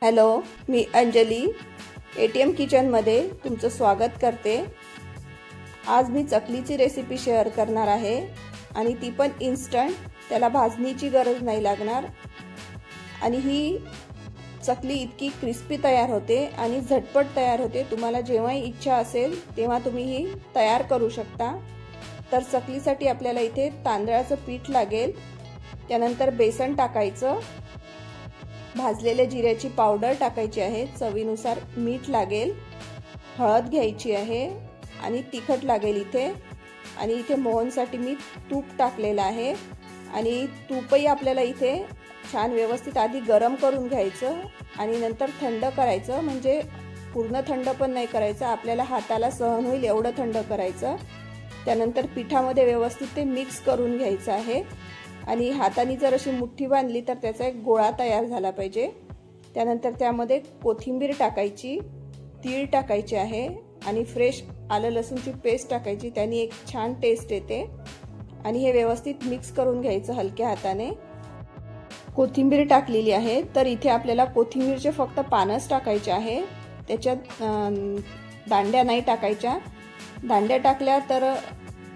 Hello, मी Anjali ATM किचनमध्ये तुमचं स्वागत करते। आज मी चकलीची रेसिपी शेअर करणार आहे आणि ती पण इन्स्टंट, त्याला भाजणीची गरज नाही लागणार आणि ही चकली इतकी क्रिस्पी तयार होते आणि झटपट तयार होते। तुम्हाला जेव्हाही इच्छा असेल तेव्हा तुम्ही ही तयार करू शकता। तर चकलीसाठी आपल्याला इथे तांदळाचं पीठ लागेल, त्यानंतर बेसन टाकायचं, भाजलेले जिऱ्याची पावडर टाकायची आहे, चवीनुसार मीठ लागेल, हळद घ्यायची आहे आणि तिखट लागेल इथे। आणि इथे मोहनसाठी मी तूप टाकलेलं आहे आणि तूपही आपल्याला इथे छान व्यवस्थित आधी गरम करून घ्यायचं आणि नंतर थंड करायचं, म्हणजे पूर्ण थंड पण नाही करायचं, आपल्याला हाताला सहन होईल एवढं थंड करायचं। त्यानंतर पिठामध्ये व्यवस्थित ते मिक्स करून घ्यायचं आहे आणि हाताने जर अशी मुठ्ठी बांधली तर त्याचा एक गोळा तयार झाला पाहिजे। त्यानंतर त्यामध्ये कोथिंबीर टाकायची, तीळ टाकायचे आहे आणि फ्रेश आलं लसूणची पेस्ट टाकायची, त्याने एक छान टेस्ट येते। आणि हे व्यवस्थित मिक्स करून घ्यायचं हलक्या हाताने। कोथिंबीर टाकलेली आहे, तर इथे आपल्याला कोथिंबीरचे फक्त पानच टाकायचे आहे, त्याच्यात दांड्या नाही टाकायच्या। दांड्या टाकल्या तर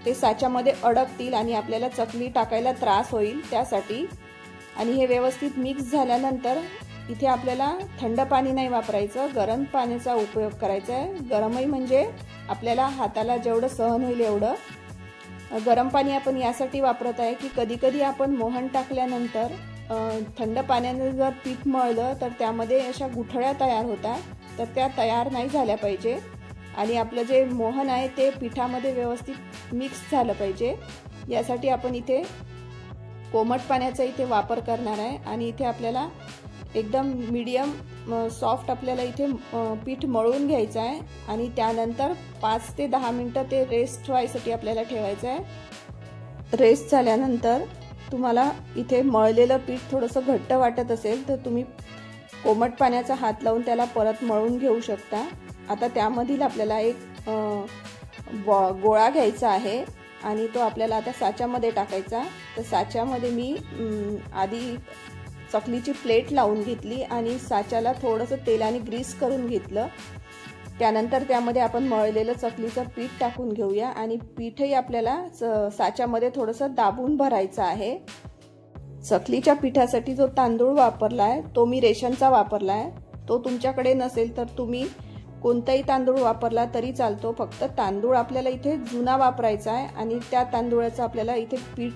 ते साच्यामध्ये अडकतील आणि आपल्याला चकली टाकायला त्रास होईल, त्यासाठी। आणि हे व्यवस्थित मिक्स झाल्यानंतर इथे आपल्याला थंड पाणी नाही वापरायचं, गरम पाण्याचा उपयोग करायचा आहे। गरमही म्हणजे आपल्याला हाताला जेवढं सहन होईल एवढं गरम पाणी आपण यासाठी वापरत आहे की कधी कधी आपण मोहन टाकल्यानंतर थंड पाण्याने जर पीठ मळलं तर त्यामध्ये अशा गुठळ्या तयार होतात, तर त्या तयार नाही झाल्या पाहिजे आणि आपलं जे मोहन आहे ते पिठामध्ये व्यवस्थित मिक्स झालं पाहिजे, यासाठी आपण इथे कोमट पाण्याचा इथे वापर करणार आहे। आणि इथे आपल्याला एकदम मीडियम सॉफ्ट आपल्याला इथे पीठ मळून घ्यायचं आहे आणि त्यानंतर 5 ते 10 मिनिटं ते रेस्ट व्हायसाठी आपल्याला ठेवायचं आहे। रेस्ट झाल्यानंतर तुम्हाला इथे मळलेलं पीठ थोडंसं घट्ट वाटत असेल तर तुम्ही कोमट पाण्याचा हात लावून त्याला परत मळून घेऊ शकता। आता त्यामधील आपल्याला एक गोळा घ्यायचा आहे आणि तो आपल्याला आता साच्यामध्ये टाकायचा। तर साच्यामध्ये मी आधी चकलीची प्लेट लावून घेतली आणि साच्याला थोडंसं तेलाने ग्रीस करून घेतलं। त्यानंतर त्यामध्ये आपण मळलेलं चकलीचं पीठ टाकून घेऊया आणि पीठही आपल्याला साच्यामध्ये थोडंसं दाबून भरायचं आहे। चकलीच्या पिठासाठी जो तांदूळ वापरला आहे तो मी रेशनचा वापरला आहे, तो तुमच्याकडे नसेल तर तुम्ही कोणताही तांदूळ वापरला तरी चालतो, फक्त तांदूळ आपल्याला इथे जुना वापरायचा आहे आणि त्या तांदूळाचं आपल्याला इथे पीठ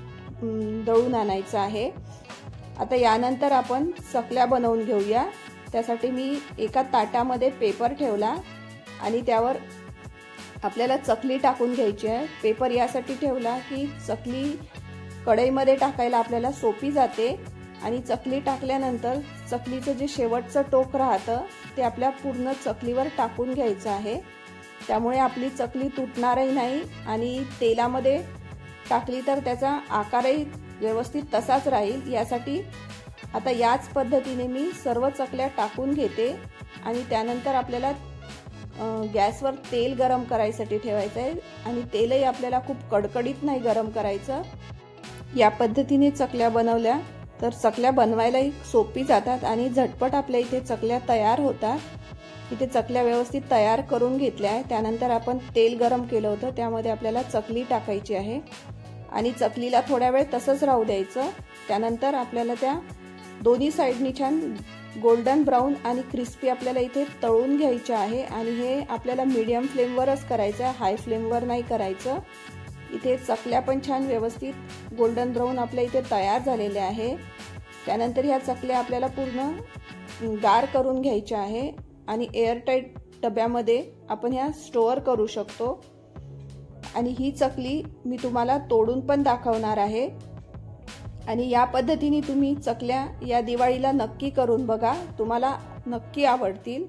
दळून आणायचं आहे। आता यानंतर आपण चकल्या बनवून घेऊया। त्यासाठी मी एका ताटामध्ये पेपर ठेवला आणि त्यावर आपल्याला चकली टाकून घ्यायची आहे। पेपर यासाठी ठेवला की चकली कढईमध्ये टाकायला आपल्याला सोपी जाते आणि चकली टाकल्यानंतर चकलीचं जे शेवटचं टोक राहतं ते आपल्या पूर्ण चकलीवर टाकून घ्यायचं आहे, त्यामुळे आपली चकली तुटणारही नाही आणि तेलामध्ये टाकली तर त्याचा आकारही व्यवस्थित तसाच राहील। यासाठी आता याच पद्धतीने मी सर्व चकल्या टाकून घेते आणि त्यानंतर आपल्याला गॅसवर तेल गरम करायसाठी ठेवायचं आहे आणि तेलही आपल्याला खूप कडकडीत नाही गरम करायचं। या पद्धतीने चकल्या बनवल्या तर चकल्या बनवायलाही सोपी जातात आणि झटपट आपल्या इथे चकल्या तयार होतात। इथे चकल्या व्यवस्थित तयार करून घेतल्या आहे। त्यानंतर आपण तेल गरम केलं होतं, त्यामध्ये आपल्याला चकली टाकायची आहे आणि चकलीला थोड्या वेळ तसंच राहू द्यायचं। त्यानंतर आपल्याला त्या दोन्ही साईडनी छान गोल्डन ब्राऊन आणि क्रिस्पी आपल्याला इथे तळून घ्यायचे आहे आणि हे आपल्याला मीडियम फ्लेमवरच करायचं आहे, हाय फ्लेमवर नाही करायचं। इथे चकल्या पण छान व्यवस्थित गोल्डन ब्राऊन आपल्या इथे तयार झालेल्या आहे। त्यानंतर ह्या चकल्या आपल्याला पूर्ण गार करून घ्यायच्या आहे आणि एअरटाईट डब्यामध्ये आपण ह्या स्टोअर करू शकतो। आणि ही चकली मी तुम्हाला तोडून पण दाखवणार आहे आणि या पद्धतीने तुम्ही चकल्या या दिवाळीला नक्की करून बघा, तुम्हाला नक्की आवडतील।